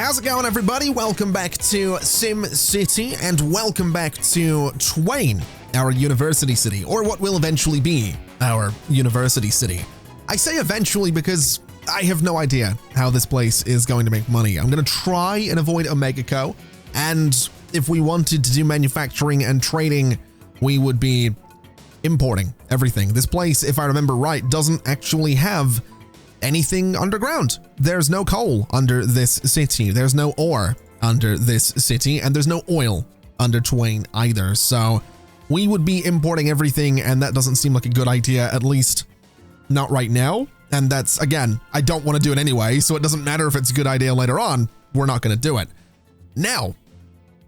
How's it going, everybody? Welcome back to SimCity, and welcome back to Twain, our university city, or what will eventually be our university city. I say eventually because I have no idea how this place is going to make money. I'm going to try and avoid Omega Co, and if we wanted to do manufacturing and trading, we would be importing everything. This place, if I remember right, doesn't actually have anything underground. There's no coal under this city. There's no ore under this city, and there's no oil under Twain either. So we would be importing everything, and that doesn't seem like a good idea, at least not right now. And that's, again, I don't want to do it anyway, so it doesn't matter if it's a good idea later on. We're not going to do it. Now,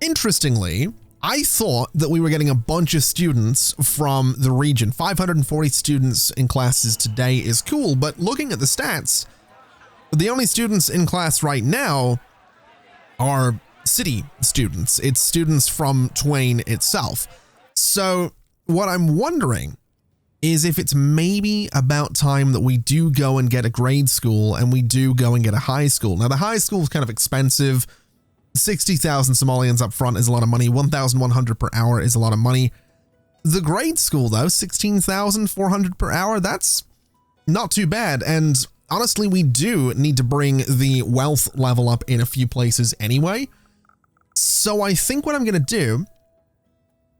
interestingly, I thought that we were getting a bunch of students from the region. 540 students in classes today is cool, but looking at the stats, the only students in class right now are city students. It's students from Twain itself. So what I'm wondering is if it's maybe about time that we do go and get a grade school and we do go and get a high school. Now, the high school is kind of expensive. 60,000 Somalians up front is a lot of money. 1,100 per hour is a lot of money. The grade school, though, 16,400 per hour, that's not too bad. And honestly, we do need to bring the wealth level up in a few places anyway. So I think what I'm going to do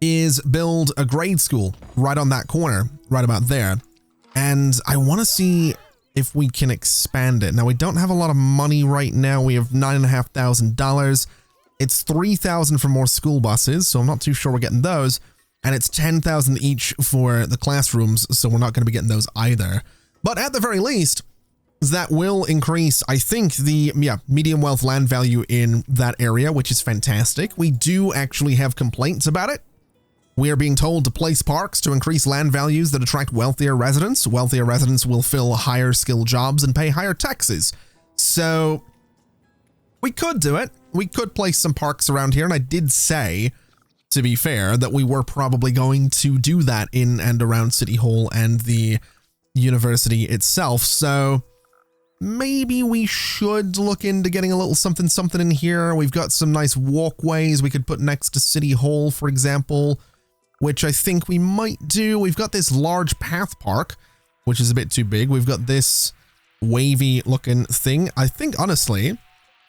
is build a grade school right on that corner, right about there. And I want to see if we can expand it. Now, we don't have a lot of money right now. We have $9,500. It's $3,000 for more school buses, so I'm not too sure we're getting those. And it's $10,000 each for the classrooms, so we're not going to be getting those either. But at the very least, that will increase, I think, the medium wealth land value in that area, which is fantastic. We do actually have complaints about it. We are being told to place parks to increase land values that attract wealthier residents. Wealthier residents will fill higher skill jobs and pay higher taxes. So we could do it. We could place some parks around here. And I did say, to be fair, that we were probably going to do that in and around City Hall and the university itself. So maybe we should look into getting a little something in here. We've got some nice walkways we could put next to City Hall, for example, which I think we might do. We've got this large path park, which is a bit too big. We've got this wavy looking thing. I think, honestly,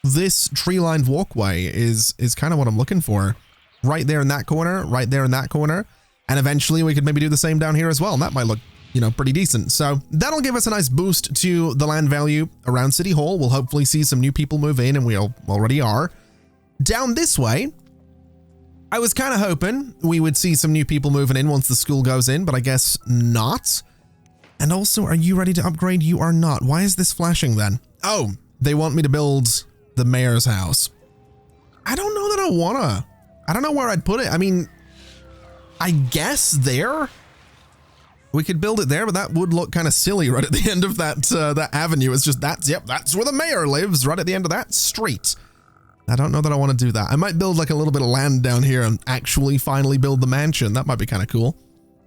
this tree-lined walkway is kind of what I'm looking for. Right there in that corner, right there in that corner. And eventually we could maybe do the same down here as well. And that might look, you know, pretty decent. So that'll give us a nice boost to the land value around City Hall. We'll hopefully see some new people move in, and we already are. Down this way, I was kind of hoping we would see some new people moving in once the school goes in, but I guess not. And also, are you ready to upgrade? You are not. Why is this flashing then? Oh, they want me to build the mayor's house. I don't know that I wanna. I don't know where I'd put it. I mean, I guess there. We could build it there, but that would look kind of silly right at the end of that avenue. It's just that's where the mayor lives, right at the end of that street. I don't know that I want to do that. I might build like a little bit of land down here and actually finally build the mansion. That might be kind of cool.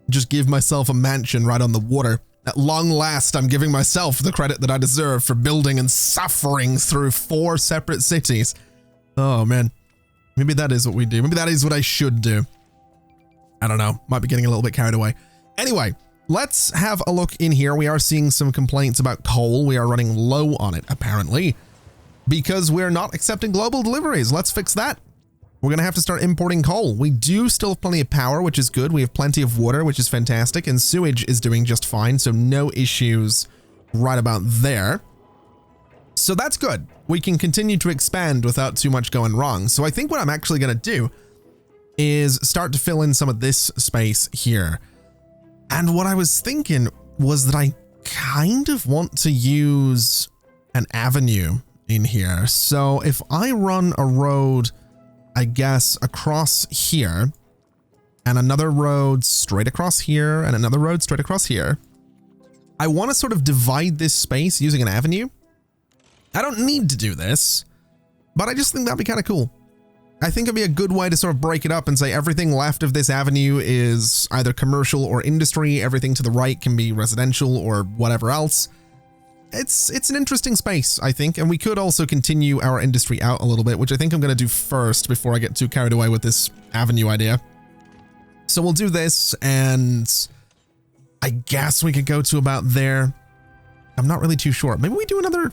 Just give myself a mansion right on the water. At long last, I'm giving myself the credit that I deserve for building and suffering through 4 separate cities. Oh man, maybe that is what we do. Maybe that is what I should do. I don't know. Might be getting a little bit carried away. Anyway, let's have a look in here. We are seeing some complaints about coal. We are running low on it, apparently, because we're not accepting global deliveries. Let's fix that. We're going to have to start importing coal. We do still have plenty of power, which is good. We have plenty of water, which is fantastic. And sewage is doing just fine. So no issues right about there. So that's good. We can continue to expand without too much going wrong. So I think what I'm actually going to do is start to fill in some of this space here. And what I was thinking was that I kind of want to use an avenue in here. So if I run a road, I guess, across here, and another road straight across here, and another road straight across here, I want to sort of divide this space using an avenue. I don't need to do this, but I just think that'd be kind of cool. I think it'd be a good way to sort of break it up and say everything left of this avenue is either commercial or industry. Everything to the right can be residential or whatever else. it's an interesting space, I think, and we could also continue our industry out a little bit, which I think I'm going to do first before I get too carried away with this avenue idea. So we'll do this, and I guess we could go to about there. I'm not really too sure. Maybe we do another,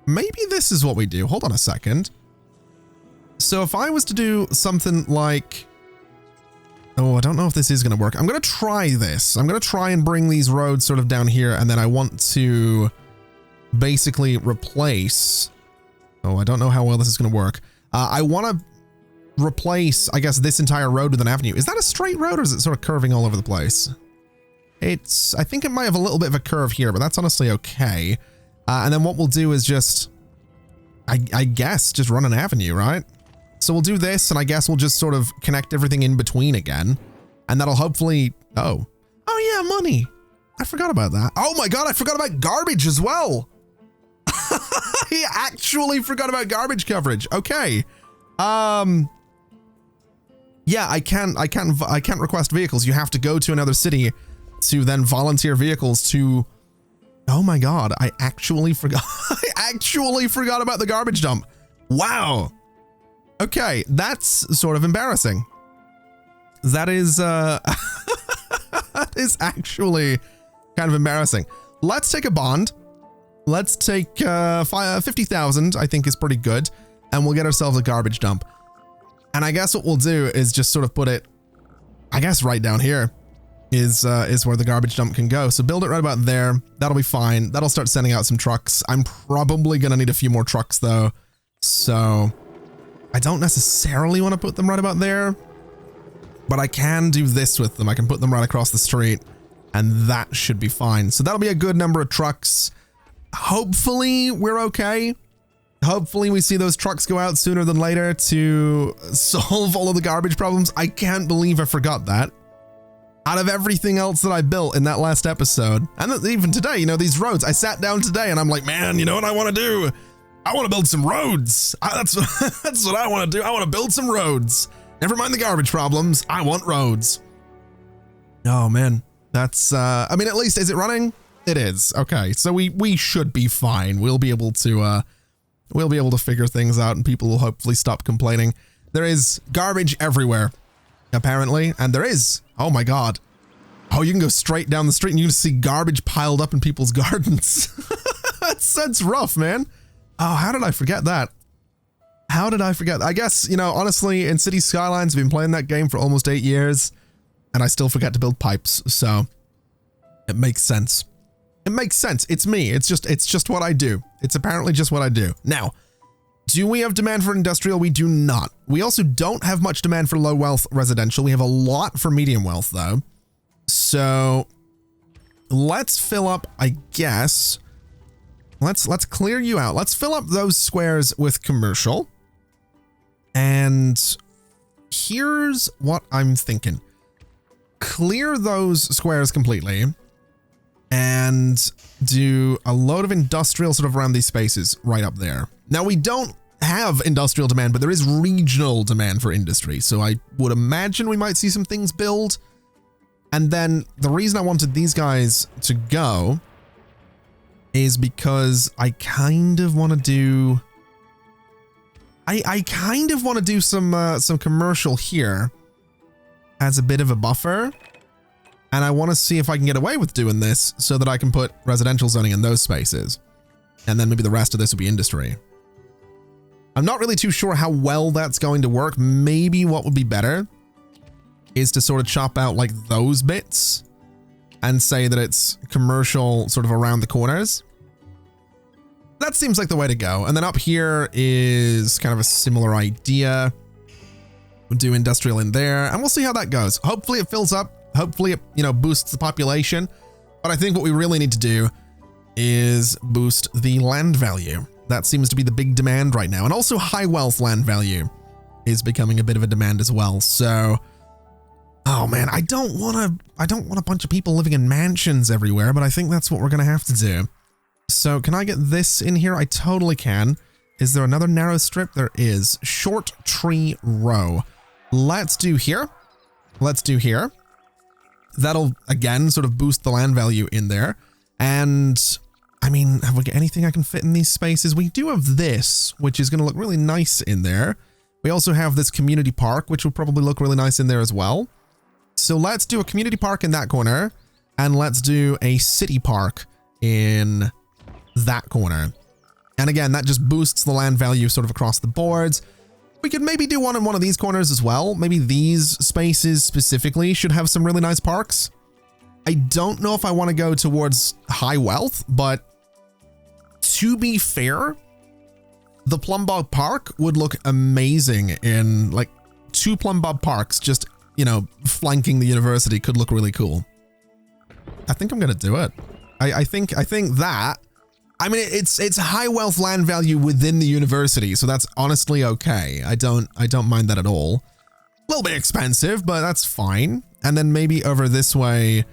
maybe this is what we do. Hold on a second. So if I was to do something like, oh, I don't know if this is going to work. I'm going to try this. I'm going to try and bring these roads sort of down here, and then I want to basically replace, oh, I don't know how well this is going to work. I want to replace, I guess, this entire road with an avenue. Is that a straight road, or is it sort of curving all over the place? I think it might have a little bit of a curve here, but that's honestly okay. And then what we'll do is just, I guess, just run an avenue, right? So we'll do this, and I guess we'll just sort of connect everything in between again. And that'll hopefully, oh yeah, money. I forgot about that. Oh my God, I forgot about garbage as well. I actually forgot about garbage coverage. Okay. Yeah, I can't request vehicles. You have to go to another city to then volunteer vehicles to, oh my God, I actually forgot. I actually forgot about the garbage dump. Wow. Okay, that's sort of embarrassing. That is, that is actually kind of embarrassing. Let's take a bond. Let's take 50,000, I think is pretty good. And we'll get ourselves a garbage dump. And I guess what we'll do is just sort of put it, I guess right down here is where the garbage dump can go. So build it right about there. That'll be fine. That'll start sending out some trucks. I'm probably going to need a few more trucks though. So I don't necessarily want to put them right about there, but I can do this with them. I can put them right across the street, and that should be fine. So that'll be a good number of trucks. Hopefully we're okay. Hopefully we see those trucks go out sooner than later to solve all of the garbage problems. I can't believe I forgot that. Out of everything else that I built in that last episode, and even today, you know, these roads, I sat down today and I'm like, man, you know what I want to do? I want to build some roads. That's what I want to do. I want to build some roads. Never mind the garbage problems. I want roads. Oh man, that's, I mean, at least, is it running? It is. Okay. So we should be fine. We'll be able to figure things out, and people will hopefully stop complaining. There is garbage everywhere, apparently. And there is, oh my God. Oh, you can go straight down the street and you can see garbage piled up in people's gardens. That's rough, man. Oh, how did I forget that? How did I forget? I guess, you know, honestly, in City Skylines, I've been playing that game for almost 8 years, and I still forget to build pipes, so it makes sense. It makes sense. It's me. It's just what I do. It's apparently just what I do. Now, do we have demand for industrial? We do not. We also don't have much demand for low wealth residential. We have a lot for medium wealth, though. So let's fill up, I guess. Let's clear you out. Let's fill up those squares with commercial. And here's what I'm thinking. Clear those squares completely and do a load of industrial sort of around these spaces right up there. Now, we don't have industrial demand, but there is regional demand for industry. So I would imagine we might see some things build. And then the reason I wanted these guys to go is because I kind of want to do, I kind of want to do some commercial here as a bit of a buffer. And I want to see if I can get away with doing this so that I can put residential zoning in those spaces. And then maybe the rest of this will be industry. I'm not really too sure how well that's going to work. Maybe what would be better is to sort of chop out like those bits and say that it's commercial sort of around the corners. That seems like the way to go. And then up here is kind of a similar idea. We'll do industrial in there and we'll see how that goes. Hopefully it fills up. Hopefully it, you know, boosts the population. But I think what we really need to do is boost the land value. That seems to be the big demand right now. And also high wealth land value is becoming a bit of a demand as well. So, oh man, I don't want a bunch of people living in mansions everywhere, but I think that's what we're going to have to do. So can I get this in here? I totally can. Is there another narrow strip? There is. Short tree row. Let's do here. Let's do here. That'll, again, sort of boost the land value in there. And I mean, have we got anything I can fit in these spaces? We do have this, which is going to look really nice in there. We also have this community park, which will probably look really nice in there as well. So let's do a community park in that corner, and let's do a city park in that corner. And again, that just boosts the land value sort of across the boards. We could maybe do one in one of these corners as well. Maybe these spaces specifically should have some really nice parks. I don't know if I want to go towards high wealth, but to be fair, the Plumbog Park would look amazing in like 2 Plumbog parks, just, you know, flanking the university could look really cool. I think I'm going to do it. I think that, I mean, it's high wealth land value within the university, so that's honestly okay. I don't mind that at all. A little bit expensive, but that's fine. And then maybe over this way,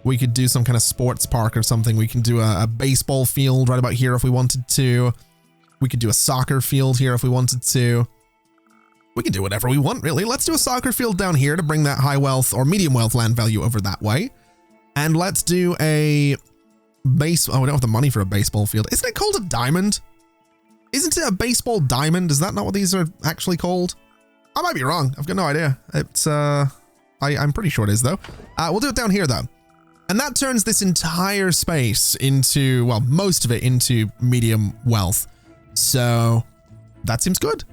we could do some kind of sports park or something. We can do a baseball field right about here if we wanted to. We could do a soccer field here if we wanted to. We can do whatever we want, really. Let's do a soccer field down here to bring that high wealth or medium wealth land value over that way. And let's do a oh, we don't have the money for a baseball field. Isn't it called a diamond? Isn't it a baseball diamond? Is that not what these are actually called? I might be wrong. I've got no idea. It's, I'm pretty sure it is though. We'll do it down here though. And that turns this entire space into, well, most of it into medium wealth. So that seems good.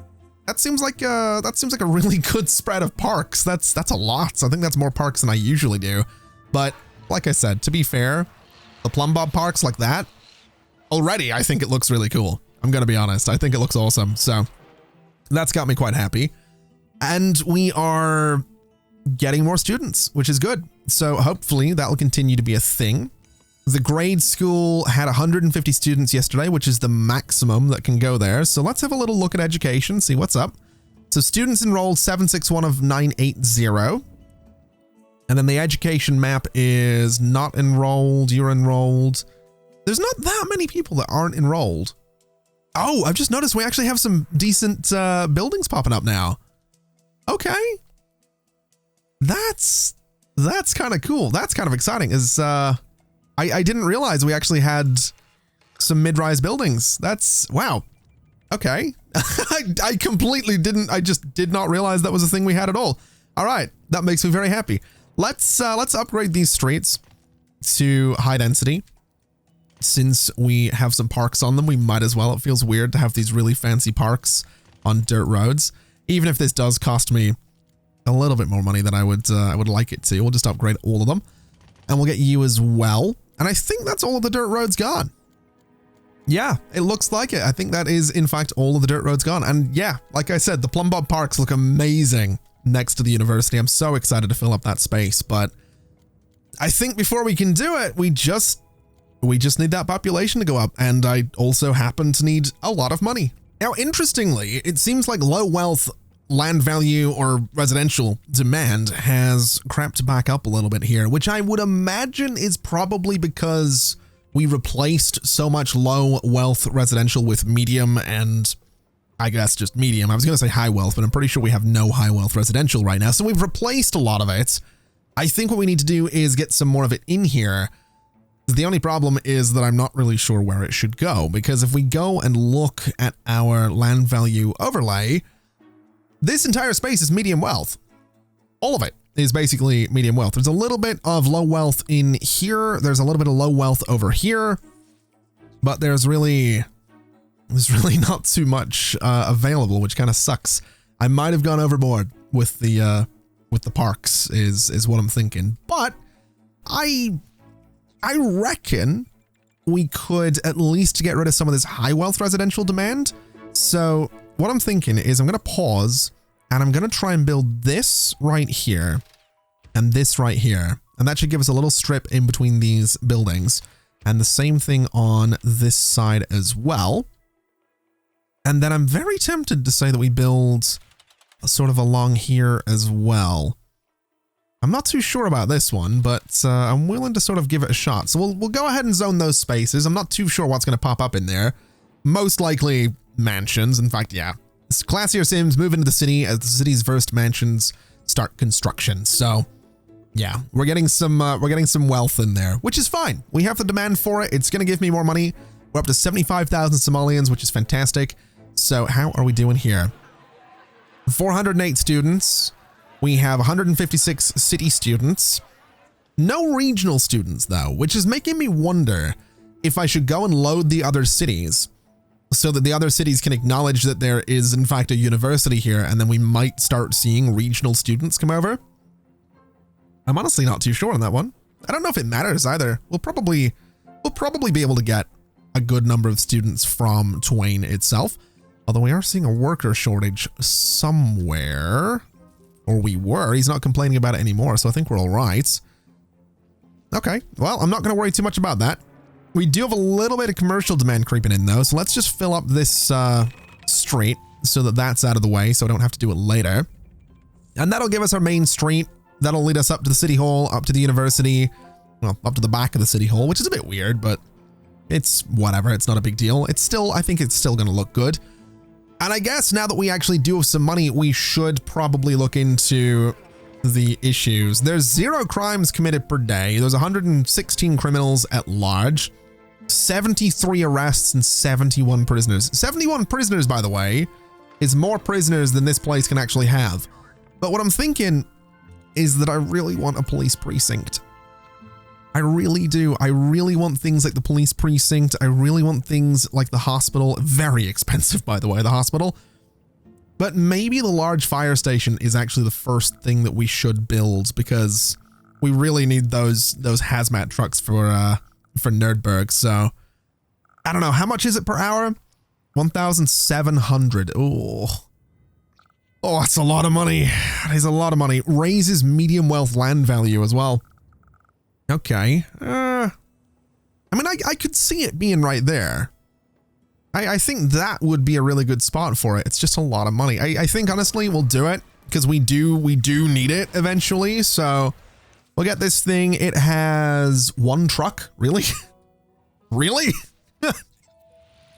That seems like a really good spread of parks. That's a lot. I think that's more parks than I usually do. But like I said, to be fair, the Plumbob parks like that, already I think it looks really cool. I'm going to be honest. I think it looks awesome. So that's got me quite happy. And we are getting more students, which is good. So hopefully that will continue to be a thing. The grade school had 150 students yesterday, which is the maximum that can go there. So let's have a little look at education, see what's up. So students enrolled 761 of 980. And then the education map is not enrolled, you're enrolled. There's not that many people that aren't enrolled. Oh, I've just noticed we actually have some decent buildings popping up now. Okay. That's kind of cool. That's kind of exciting. I didn't realize we actually had some mid-rise buildings. That's, wow. Okay. I completely didn't, I just did not realize that was a thing we had at all. All right. That makes me very happy. Let's upgrade these streets to high density. Since we have some parks on them, we might as well. It feels weird to have these really fancy parks on dirt roads. Even if this does cost me a little bit more money than I would like it to. We'll just upgrade all of them. And we'll get you as well. And I think that's all of the dirt roads gone. Yeah, it looks like it. I think that is, in fact, all of the dirt roads gone. And yeah, like I said, the Plumbob parks look amazing next to the university. I'm so excited to fill up that space. But I think before we can do it, we just need that population to go up. And I also happen to need a lot of money. Now, interestingly, it seems like low wealth land value or residential demand has crept back up a little bit here, which I would imagine is probably because we replaced so much low wealth residential with medium and I guess just medium. I was going to say high wealth, but I'm pretty sure we have no high wealth residential right now. So we've replaced a lot of it. I think what we need to do is get some more of it in here. The only problem is that I'm not really sure where it should go, because if we go and look at our land value overlay, this entire space is medium wealth. All of it is basically medium wealth. There's a little bit of low wealth in here. There's a little bit of low wealth over here, but there's really not too much available, which kind of sucks. I might have gone overboard with the parks is what I'm thinking, but I reckon we could at least get rid of some of this high wealth residential demand. So what I'm thinking is I'm going to pause and I'm going to try and build this right here and this right here. And that should give us a little strip in between these buildings, and the same thing on this side as well. And then I'm very tempted to say that we build sort of along here as well. I'm not too sure about this one, but I'm willing to sort of give it a shot. So we'll go ahead and zone those spaces. I'm not too sure what's going to pop up in there. Most likely mansions. In fact, yeah. Classier Sims move into the city as the city's first mansions start construction. So Yeah, we're getting some wealth in there, which is fine. We have the demand for it. It's going to give me more money. We're up to 75,000 Somalians, which is fantastic. So how are we doing here? 408 students. We have 156 city students. No regional students, though, which is making me wonder if I should go and load the other cities so that the other cities can acknowledge that there is, in fact, a university here, and then we might start seeing regional students come over. I'm honestly not too sure on that one. I don't know if it matters either. We'll probably be able to get a good number of students from Twain itself, although we are seeing a worker shortage somewhere, or we were. He's not complaining about it anymore, so I think we're all right. Okay, well, I'm not going to worry too much about that. We do have a little bit of commercial demand creeping in, though, so let's just fill up this street so that that's out of the way, so I don't have to do it later. And that'll give us our main street. That'll lead us up to the city hall, up to the university, well, up to the back of the city hall, which is a bit weird, but it's whatever. It's not a big deal. It's still, I think it's still going to look good. And I guess now that we actually do have some money, we should probably look into the issues. There's 0 crimes committed per day. There's 116 criminals at large, 73 arrests and 71 prisoners. 71 prisoners, by the way, is more prisoners than this place can actually have. But what I'm thinking is that I really want a police precinct. I really do. I really want things like the police precinct. I really want things like the hospital. Very expensive, by the way, the hospital. But maybe the large fire station is actually the first thing that we should build, because we really need those hazmat trucks for Nerdberg. So I don't know. How much is it per hour? 1,700. Oh, that's a lot of money. That is a lot of money. Raises medium wealth land value as well. Okay. I mean, I could see it being right there. I think that would be a really good spot for it. It's just a lot of money. I think, honestly, we'll do it because we do need it eventually. So we'll get this thing. It has 1 truck. Really? Really?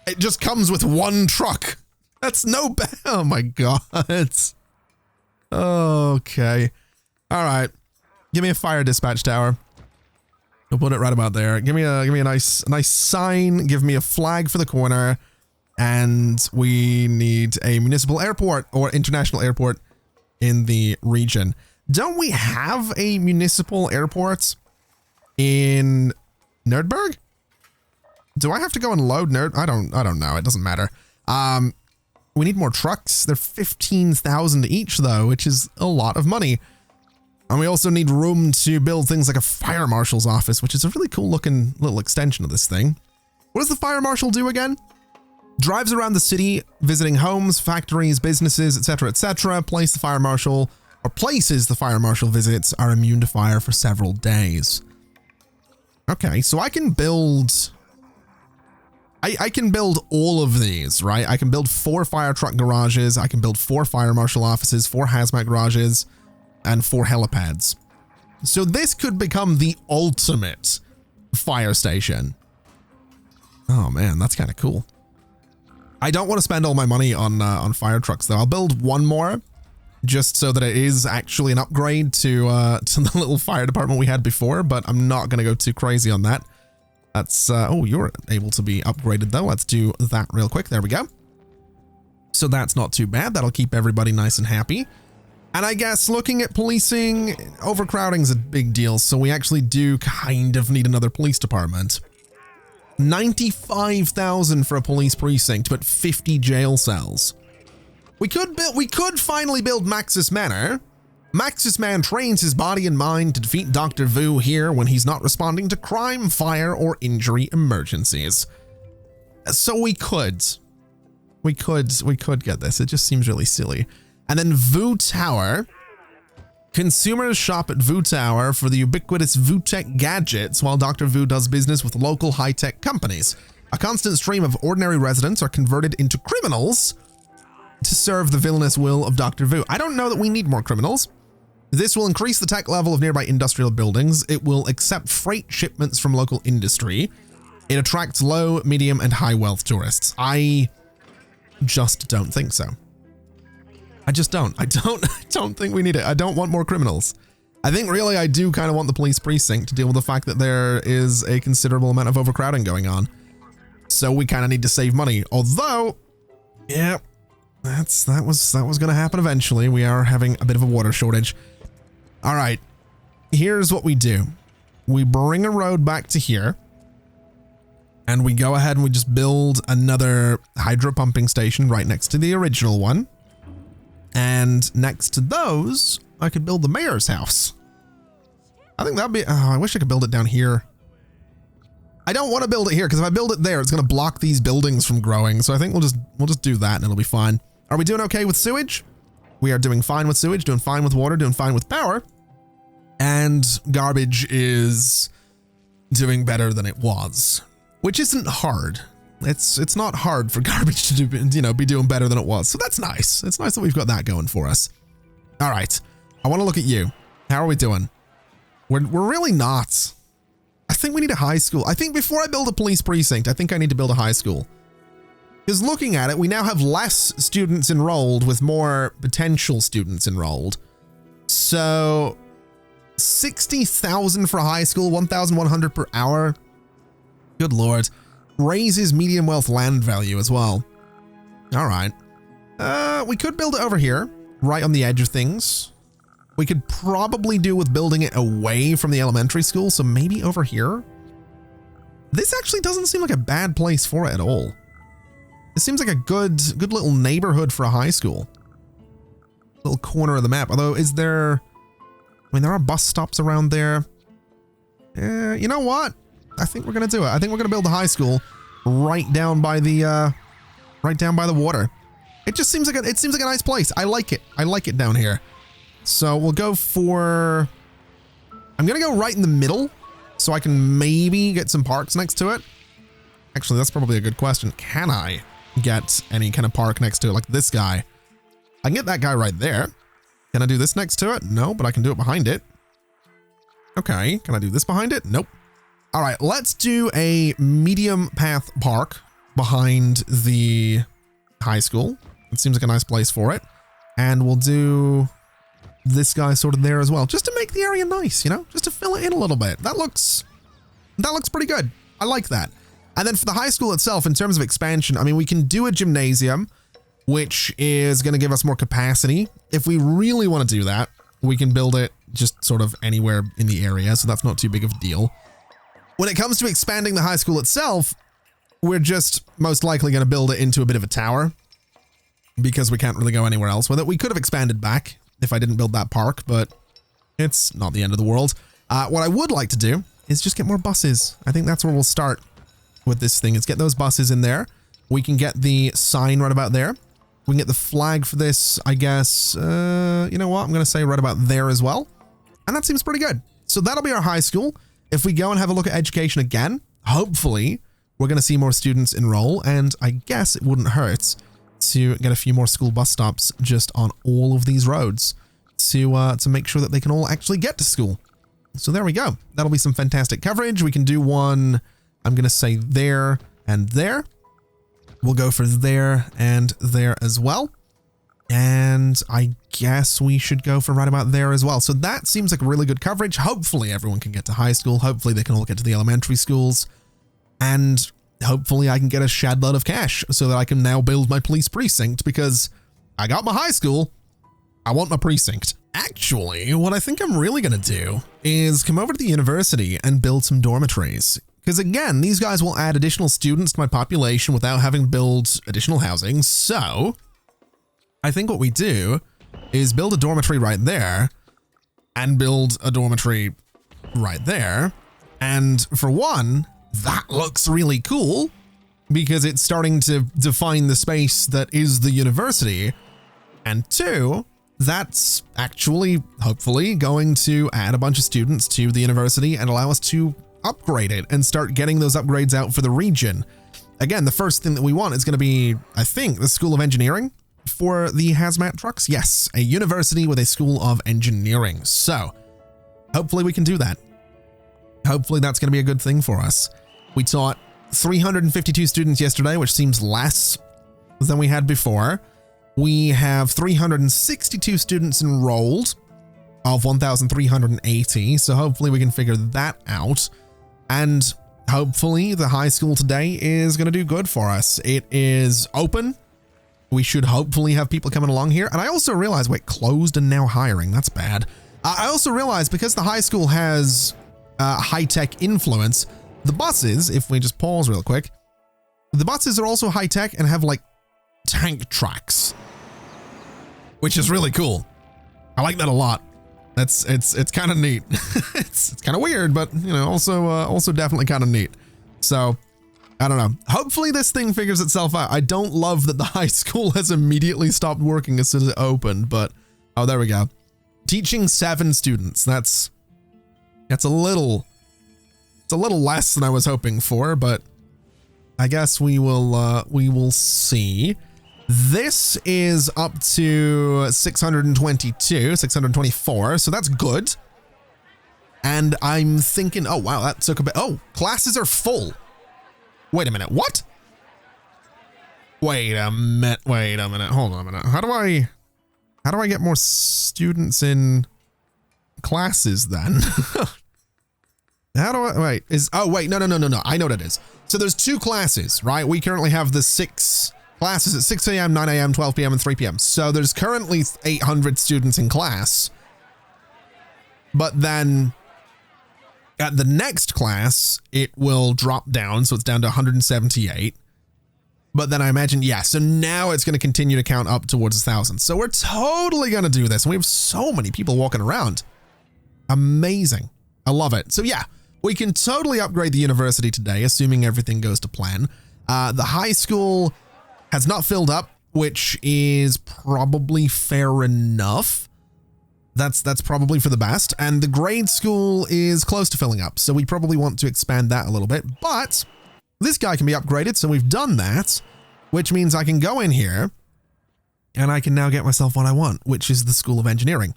It just comes with 1 truck. That's no bad. Oh my God. Okay. All right. Give me a fire dispatch tower. We'll put it right about there. Give me a nice sign. Give me a flag for the corner. And we need a municipal airport or international airport in the region. Don't we have a municipal airport in Nerdberg? Do I have to go and load Nerd? I don't know. It doesn't matter. We need more trucks. They're 15,000 each, though, which is a lot of money. And we also need room to build things like a fire marshal's office, which is a really cool looking little extension of this thing. What does the fire marshal do again? Drives around the city, visiting homes, factories, businesses, etc., etc. Places the fire marshal visits are immune to fire for several days. Okay, so I can build... I can build all of these, right? I can build 4 fire truck garages. I can build 4 fire marshal offices, 4 hazmat garages, and 4 helipads. So this could become the ultimate fire station. Oh man, that's kind of cool. I don't want to spend all my money on fire trucks though. I'll build 1 more just so that it is actually an upgrade to the little fire department we had before, but I'm not going to go too crazy on that. That's, oh, you're able to be upgraded though. Let's do that real quick. There we go. So that's not too bad. That'll keep everybody nice and happy. And I guess looking at policing, overcrowding is a big deal. So we actually do kind of need another police department. 95,000 for a police precinct, but 50 jail cells. We could finally build Maxis Manor. Maxis Man trains his body and mind to defeat Dr. Vu here when he's not responding to crime, fire, or injury emergencies. So we could get this. It just seems really silly. And then Vu Tower. Consumers shop at Vu Tower for the ubiquitous Vu Tech gadgets while Dr. Vu does business with local high-tech companies. A constant stream of ordinary residents are converted into criminals to serve the villainous will of Dr. Vu. I don't know that we need more criminals. This will increase the tech level of nearby industrial buildings. It will accept freight shipments from local industry. It attracts low, medium, and high wealth tourists. I just don't think so. I just don't. I don't think we need it. I don't want more criminals. I think really I do kind of want the police precinct to deal with the fact that there is a considerable amount of overcrowding going on. So we kind of need to save money. Although, yeah, that was going to happen eventually. We are having a bit of a water shortage. All right, here's what we do. We bring a road back to here. And we go ahead and we just build another hydro pumping station right next to the original one. And next to those, I could build the mayor's house. I think that'd be, oh, I wish I could build it down here. I don't want to build it here because if I build it there, it's going to block these buildings from growing. So I think we'll just do that and it'll be fine. Are we doing okay with sewage? We are doing fine with sewage, doing fine with water, doing fine with power. And garbage is doing better than it was. Which isn't hard. It's not hard for garbage to do, you know, be doing better than it was. So that's nice. It's nice that we've got that going for us. All right. I want to look at you. How are we doing? We're really not. I think we need a high school. I think before I build a police precinct, I think I need to build a high school. Because looking at it, we now have less students enrolled with more potential students enrolled. So 60,000 for a high school, 1,100 per hour. Good Lord. Raises medium wealth land value as well. All right. We could build it over here, right on the edge of things. We could probably do with building it away from the elementary school, so maybe over here. This actually doesn't seem like a bad place for it at all. It seems like a good little neighborhood for a high school. Little corner of the map. Although, is there... I mean, there are bus stops around there. You know what? I think we're gonna do it. I think we're gonna build a high school right down by the water. It just seems like it seems like a nice place. I like it. I like it down here. So we'll go for. I'm gonna go right in the middle, so I can maybe get some parks next to it. Actually, that's probably a good question. Can I get any kind of park next to it, like this guy? I can get that guy right there. Can I do this next to it? No, but I can do it behind it. Okay. Can I do this behind it? Nope. All right, let's do a medium path park behind the high school. It seems like a nice place for it. And we'll do this guy sort of there as well, just to make the area nice, you know, just to fill it in a little bit. That looks pretty good. I like that. And then for the high school itself, in terms of expansion, I mean, we can do a gymnasium, which is going to give us more capacity. If we really want to do that, we can build it just sort of anywhere in the area. So that's not too big of a deal. When it comes to expanding the high school itself, we're just most likely going to build it into a bit of a tower because we can't really go anywhere else with it. We could have expanded back if I didn't build that park, but it's not the end of the world. What I would like to do is just get more buses. I think that's where we'll start with this thing, is get those buses in there. We can get the sign right about there. We can get the flag for this, I guess. You know what? I'm going to say right about there as well. And that seems pretty good. So that'll be our high school. If we go and have a look at education again, hopefully we're going to see more students enroll, and I guess it wouldn't hurt to get a few more school bus stops just on all of these roads to make sure that they can all actually get to school. So there we go. That'll be some fantastic coverage. We can do one, I'm going to say there and there. We'll go for there and there as well. And I guess we should go for right about there as well. So that seems like really good coverage. Hopefully everyone can get to high school. Hopefully they can all get to the elementary schools. And hopefully I can get a shed load of cash so that I can now build my police precinct, because I got my high school. I want my precinct. Actually, what I think I'm really going to do is come over to the university and build some dormitories. Because again, these guys will add additional students to my population without having to build additional housing. So I think what we do is build a dormitory right there and build a dormitory right there. And for one, that looks really cool because it's starting to define the space that is the university. And two, that's actually hopefully going to add a bunch of students to the university and allow us to upgrade it and start getting those upgrades out for the region. Again, the first thing that we want is going to be, I think, the School of Engineering for the hazmat trucks. Yes, a university with a School of Engineering. So hopefully we can do that. Hopefully that's going to be a good thing for us. We taught 352 students yesterday, which seems less than we had before. We have 362 students enrolled. of 1,380. So hopefully we can figure that out. And hopefully the high school today is going to do good for us. It is open. We should hopefully have people coming along here. And I also realized, wait, closed and now hiring. That's bad. I also realized because the high school has high-tech influence, the buses, if we just pause real quick, the buses are also high-tech and have like tank tracks, which is really cool. I like that a lot. It's kind of neat. it's kind of weird, but you know, also definitely kind of neat. So I don't know. Hopefully this thing figures itself out. I don't love that the high school has immediately stopped working as soon as it opened, but oh, there we go. Teaching 7 students. That's a little less than I was hoping for, but I guess we will see. This is up to 622, 624, so that's good. And I'm thinking, oh wow, that took a bit. Oh, classes are full. Wait a minute, what? Wait a minute, hold on a minute. How do I get more students in classes then? How do I, wait, oh wait, no. I know what it is. So there's 2 classes, right? We currently have the 6 classes at 6 a.m., 9 a.m., 12 p.m., and 3 p.m. So there's currently 800 students in class. But then at the next class, it will drop down. So it's down to 178. But then I imagine, yeah, so now it's going to continue to count up towards 1,000. So we're totally going to do this. And we have so many people walking around. Amazing. I love it. So yeah, we can totally upgrade the university today, assuming everything goes to plan. The high school has not filled up, which is probably fair enough. That's probably for the best. And the grade school is close to filling up, so we probably want to expand that a little bit. But this guy can be upgraded, so we've done that, which means I can go in here and I can now get myself what I want, which is the School of Engineering,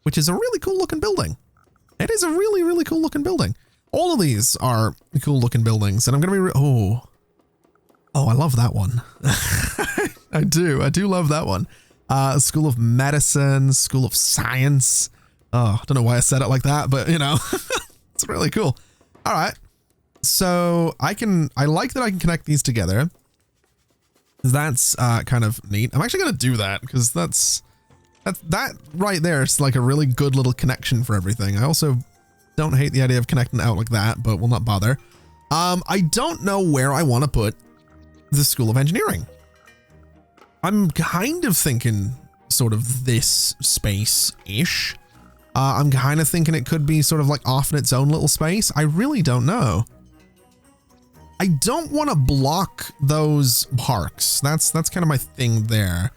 which is a really cool looking building. It is a really, really cool looking building. All of these are cool looking buildings, and I'm going to be, oh, I love that one. I do love that one. School of Medicine, School of Science. Oh, I don't know why I said it like that, but you know, it's really cool. All right. So I like that I can connect these together. That's kind of neat. I'm actually going to do that because that right there is like a really good little connection for everything. I also don't hate the idea of connecting out like that, but we'll not bother. I don't know where I want to put the School of Engineering. I'm kind of thinking sort of this space-ish. I'm kind of thinking it could be sort of like off in its own little space. I really don't know. I don't want to block those parks. That's kind of my thing there.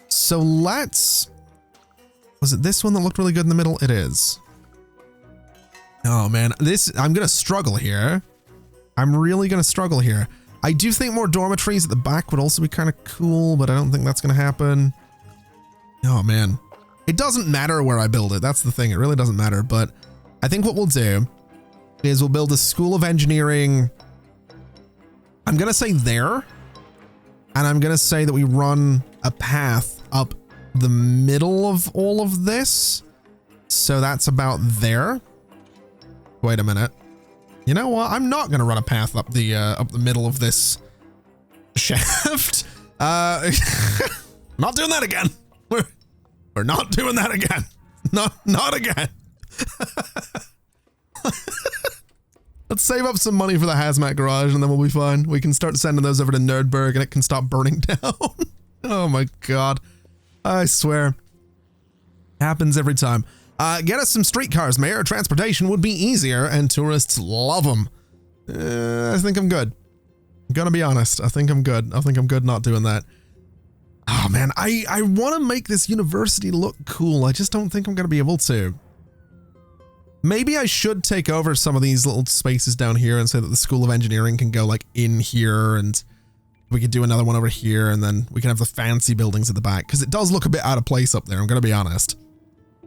So was it this one that looked really good in the middle? It is. Oh man, I'm going to struggle here. I'm really going to struggle here. I do think more dormitories at the back would also be kind of cool, but I don't think that's going to happen. Oh man, it doesn't matter where I build it. That's the thing. It really doesn't matter. But I think what we'll do is we'll build a School of Engineering. I'm going to say there, and I'm going to say that we run a path up the middle of all of this. So that's about there. Wait a minute. You know what? I'm not going to run a path up the middle of this shaft. Not doing that again. We're not doing that again. Not again. Let's save up some money for the hazmat garage and then we'll be fine. We can start sending those over to Nerdberg and it can stop burning down. Oh my God. I swear. Happens every time. Get us some streetcars, Mayor. Transportation would be easier and tourists love them. I think I'm good. I'm gonna be honest. I think I'm good. I think I'm good not doing that. Oh man, I want to make this university look cool. I just don't think I'm gonna be able to. Maybe I should take over some of these little spaces down here and say that the School of Engineering can go like in here and we could do another one over here and then we can have the fancy buildings at the back because it does look a bit out of place up there. I'm gonna be honest.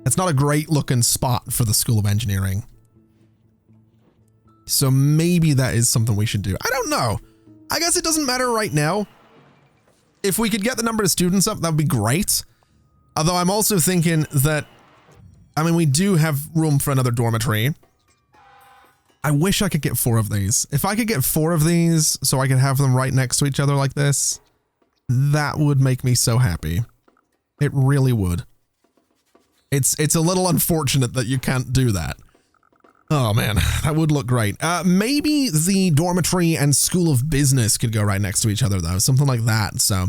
It's not a great looking spot for the School of Engineering. So maybe that is something we should do. I don't know. I guess it doesn't matter right now. If we could get the number of students up, that would be great. Although I'm also thinking that I mean, we do have room for another dormitory. I wish I could get 4 of these. If I could get 4 of these so I could have them right next to each other like this, that would make me so happy. It really would. It's a little unfortunate that you can't do that. Oh man, that would look great. Maybe the dormitory and school of business could go right next to each other though, something like that. So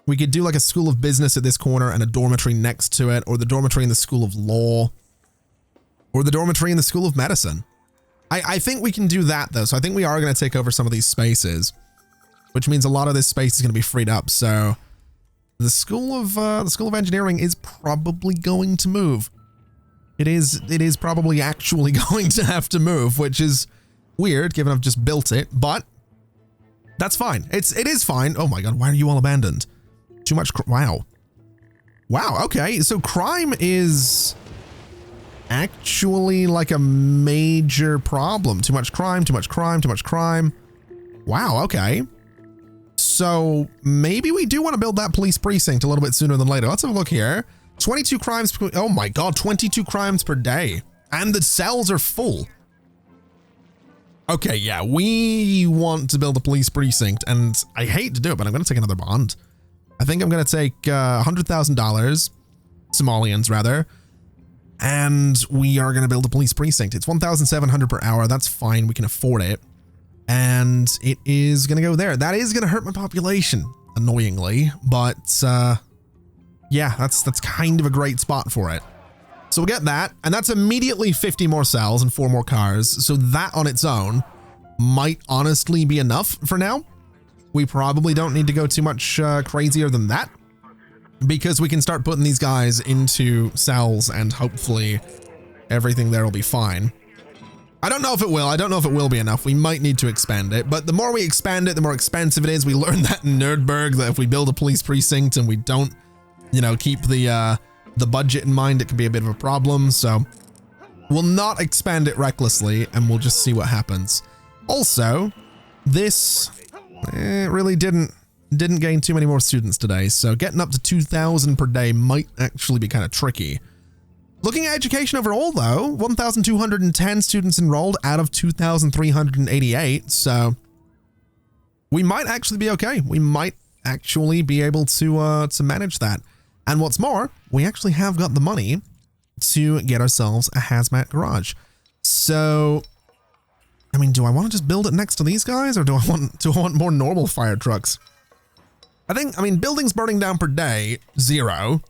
we could do like a school of business at this corner and a dormitory next to it, or the dormitory in the school of law, or the dormitory in the school of medicine. I think we can do that though. So I think we are going to take over some of these spaces, which means a lot of this space is going to be freed up. So the school of engineering is probably going to move. It is probably actually going to have to move, which is weird given I've just built it, but that's fine. It is fine. Oh my God, why are you all abandoned? Too much, wow. Wow, okay, so crime is actually like a major problem. Too much crime, too much crime, too much crime. Wow, okay. So maybe we do want to build that police precinct a little bit sooner than later. Let's have a look here. 22 crimes per, oh my God, 22 crimes per day. And the cells are full. Okay, yeah, we want to build a police precinct, and I hate to do it, but I'm going to take another bond. I think I'm going to take $100,000, Somalians rather, and we are going to build a police precinct. It's 1,700 per hour. That's fine. We can afford it. And it is going to go there. That is going to hurt my population, annoyingly, but yeah, that's kind of a great spot for it. So we'll get that, and that's immediately 50 more cells and 4 more cars. So that on its own might honestly be enough for now. We probably don't need to go too much crazier than that, because we can start putting these guys into cells and hopefully everything there will be fine. I don't know if it will. I don't know if it will be enough. We might need to expand it, but the more we expand it, the more expensive it is. We learned that in Nerdberg, that if we build a police precinct and we don't, you know, keep the budget in mind, it can be a bit of a problem. So we'll not expand it recklessly, and we'll just see what happens. Also, this really didn't gain too many more students today, so getting up to 2,000 per day might actually be kind of tricky. Looking at education overall though, 1,210 students enrolled out of 2,388, so we might actually be okay. We might actually be able to manage that. And what's more, we actually have got the money to get ourselves a hazmat garage. So, I mean, do I want to just build it next to these guys, or do I want more normal fire trucks? I mean, buildings burning down per day, 0.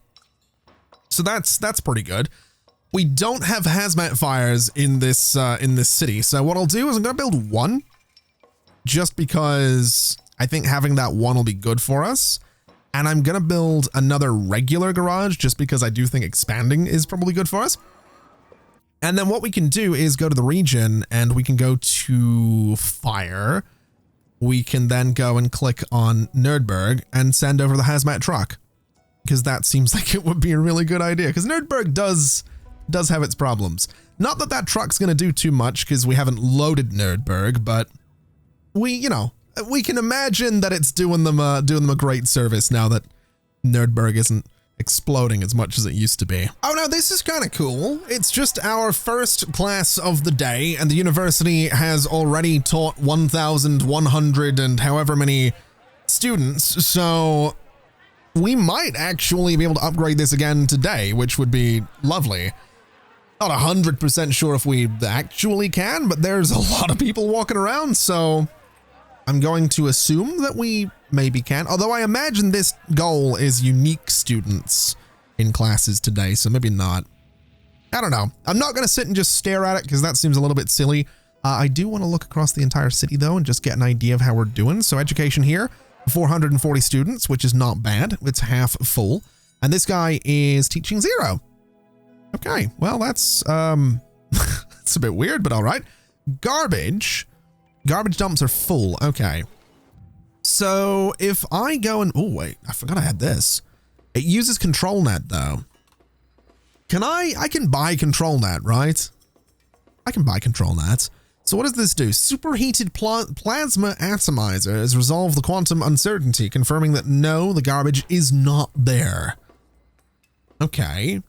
So that's pretty good. We don't have hazmat fires in this city. So what I'll do is I'm going to build 1, just because I think having that 1 will be good for us. And I'm going to build another regular garage just because I do think expanding is probably good for us. And then what we can do is go to the region and we can go to fire. We can then go and click on Nerdberg and send over the hazmat truck, because that seems like it would be a really good idea, because Nerdberg does have its problems. Not that that truck's going to do too much because we haven't loaded Nerdberg, but we can imagine that it's doing them a great service now that Nerdberg isn't exploding as much as it used to be. Oh no, this is kind of cool. It's just our first class of the day, and the university has already taught 1,100 and however many students, so we might actually be able to upgrade this again today, which would be lovely. Not 100% sure if we actually can, but there's a lot of people walking around, so I'm going to assume that we maybe can, although I imagine this goal is unique students in classes today, so maybe not. I don't know. I'm not going to sit and just stare at it because that seems a little bit silly. I do want to look across the entire city though and just get an idea of how we're doing. So education here, 440 students, which is not bad. It's half full. And this guy is teaching 0. Okay, well that's it's a bit weird, but all right. Garbage dumps are full. Okay. So if I go and, oh wait, I forgot I had this. It uses ControlNet though. I can buy ControlNet, right? I can buy ControlNet. So what does this do? Superheated plasma atomizers resolve the quantum uncertainty, confirming that no, the garbage is not there. Okay.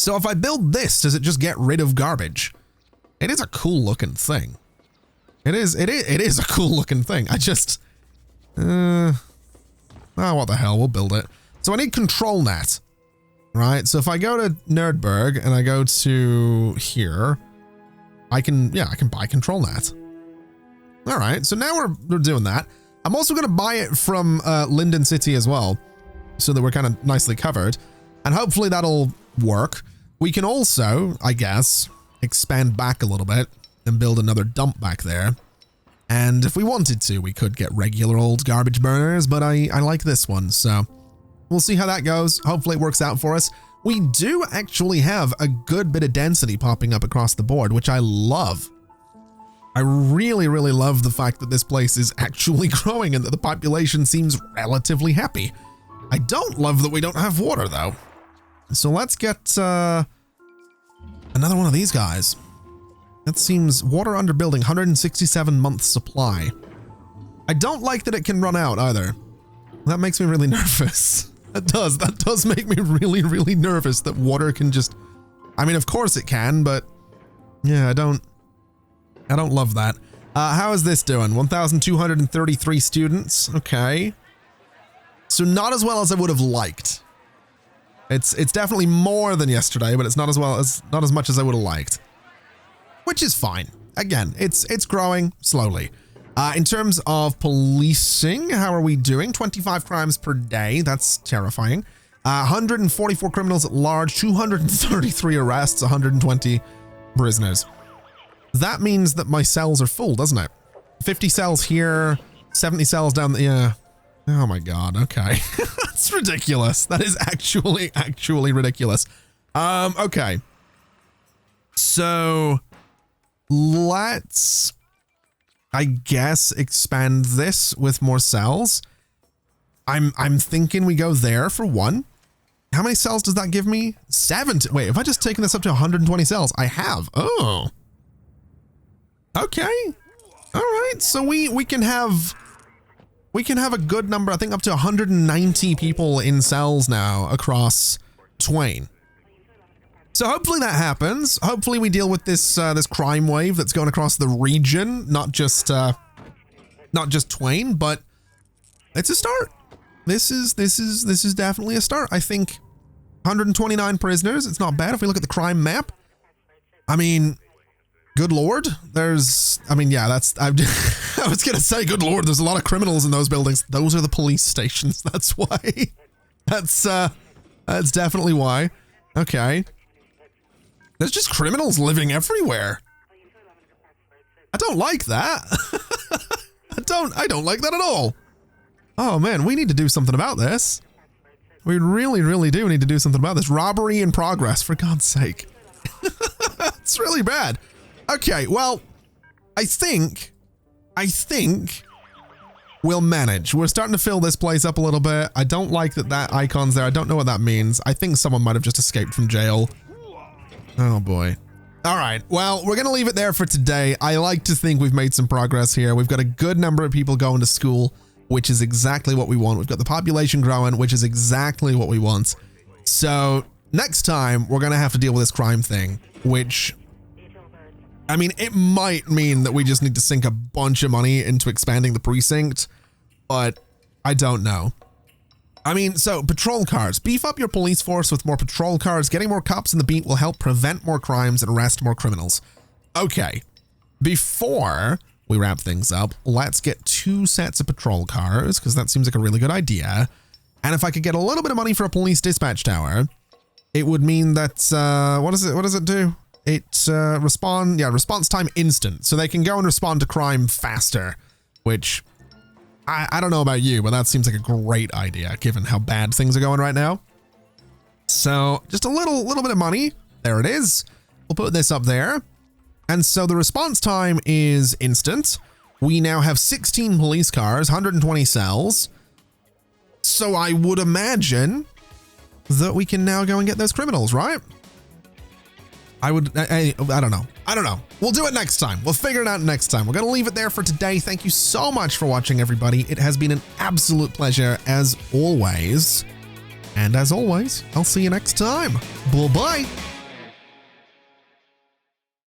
So if I build this, does it just get rid of garbage? It is a cool looking thing. It is a cool looking thing. I just, oh, what the hell, we'll build it. So I need control net, right? So if I go to Nerdberg and I go to here, I can buy control net. All right, so now we're doing that. I'm also going to buy it from Linden City as well, so that we're kind of nicely covered, and hopefully that'll work. We can also, I guess, expand back a little bit and build another dump back there. And if we wanted to, we could get regular old garbage burners, but I like this one, so we'll see how that goes. Hopefully it works out for us. We do actually have a good bit of density popping up across the board, which I love. I really, really love the fact that this place is actually growing and that the population seems relatively happy. I don't love that we don't have water, though. So let's get another one of these guys. That seems water under building, 167 months supply. I don't like that it can run out either. That makes me really nervous. That does make me really, really nervous that water can just, I mean, of course it can, but yeah, I don't love that. How is this doing? 1,233 students. Okay. So not as well as I would have liked. It's definitely more than yesterday, but it's not as much as I would have liked. Which is fine. Again, it's growing slowly. In terms of policing, how are we doing? 25 crimes per day. That's terrifying. 144 criminals at large, 233 arrests, 120 prisoners. That means that my cells are full, doesn't it? 50 cells here, 70 cells down the, yeah. Oh my God, okay. That's ridiculous. That is actually ridiculous. Okay. So let's, I guess, expand this with more cells. I'm thinking we go there for one. How many cells does that give me? 70. Wait, have I just taken this up to 120 cells? I have. Oh. Okay. All right. So we can have a good number. I think up to 190 people in cells now across Twain. So hopefully that happens. Hopefully we deal with this this crime wave that's going across the region, not just Twain, but it's a start. This is definitely a start. I think 129 prisoners. It's not bad if we look at the crime map. I mean, good Lord. Yeah, that's, I was going to say, good Lord, there's a lot of criminals in those buildings. Those are the police stations. That's why. That's definitely why. Okay. There's just criminals living everywhere. I don't like that. I don't like that at all. Oh man, we need to do something about this. We really, really do need to do something about this. Robbery in progress, for God's sake. It's really bad. Okay, well, I think we'll manage. We're starting to fill this place up a little bit. I don't like that icon's there. I don't know what that means. I think someone might have just escaped from jail. Oh boy. All right, well, we're gonna leave it there for today. I like to think we've made some progress here. We've got a good number of people going to school, which is exactly what we want. We've got the population growing, which is exactly what we want. So next time, we're gonna have to deal with this crime thing, which, I mean, it might mean that we just need to sink a bunch of money into expanding the precinct, but I don't know. I mean, so patrol cars. Beef up your police force with more patrol cars. Getting more cops in the beat will help prevent more crimes and arrest more criminals. Okay, before we wrap things up, let's get 2 sets of patrol cars, because that seems like a really good idea. And if I could get a little bit of money for a police dispatch tower, it would mean that, what does it do? It's response time instant, so they can go and respond to crime faster, which I don't know about you, but that seems like a great idea given how bad things are going right now. So just a little bit of money. There it is. We'll put this up there. And so the response time is instant. We now have 16 police cars, 120 cells. So I would imagine that we can now go and get those criminals, right? I don't know. We'll do it next time. We'll figure it out next time. We're going to leave it there for today. Thank you so much for watching, everybody. It has been an absolute pleasure as always. And as always, I'll see you next time. Bye-bye.